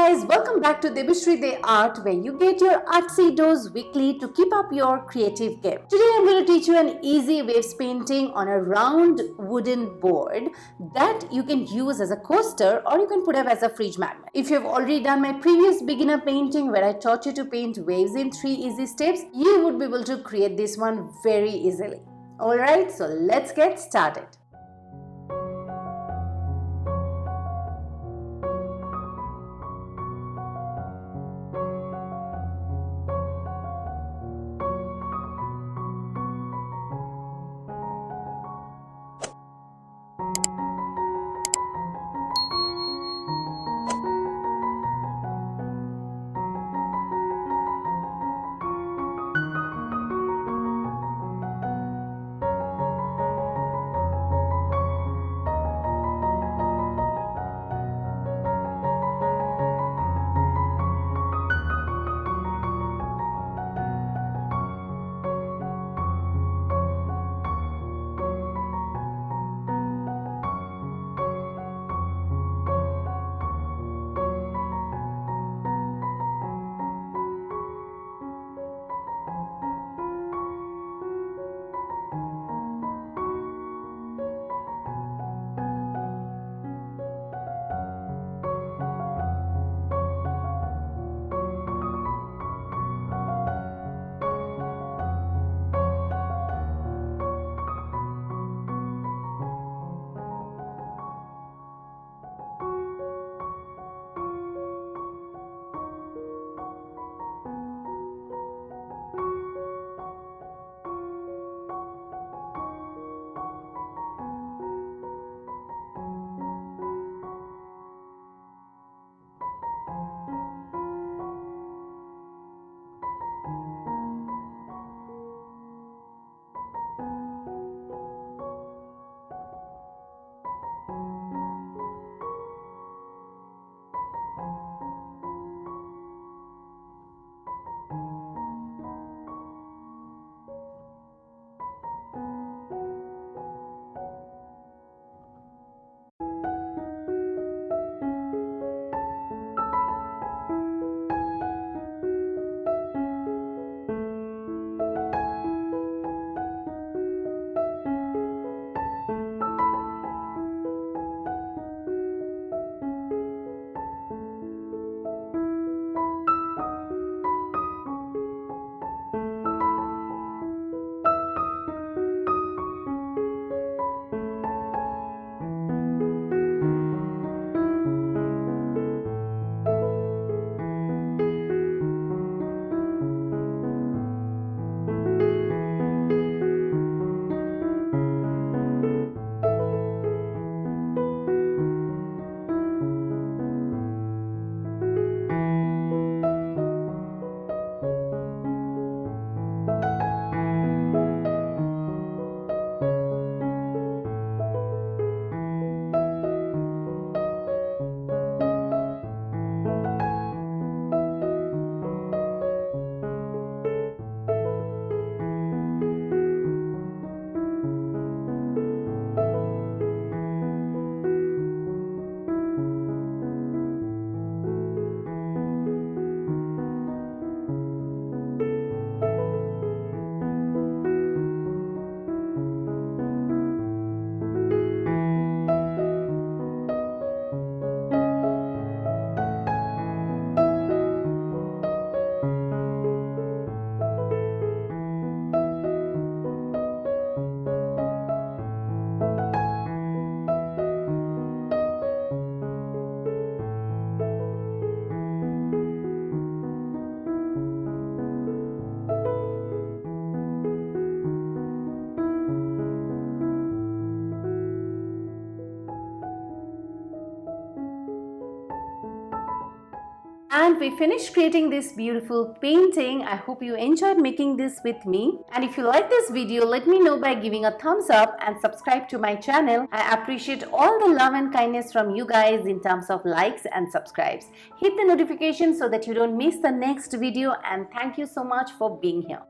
guys, welcome back to Debasree the Art, where you get your artsy dose weekly to keep up your creative game. Today I'm going to teach you an easy waves painting on a round wooden board that you can use as a coaster or you can put up as a fridge magnet. If you have already done my previous beginner painting where I taught you to paint waves in 3 easy steps, you would be able to create this one very easily. Alright, so let's get started. And we finished creating this beautiful painting. I hope you enjoyed making this with me. And if you like this video, let me know by giving a thumbs up and subscribe to my channel. I appreciate all the love and kindness from you guys in terms of likes and subscribes. Hit the notification so that you don't miss the next video, and thank you so much for being here.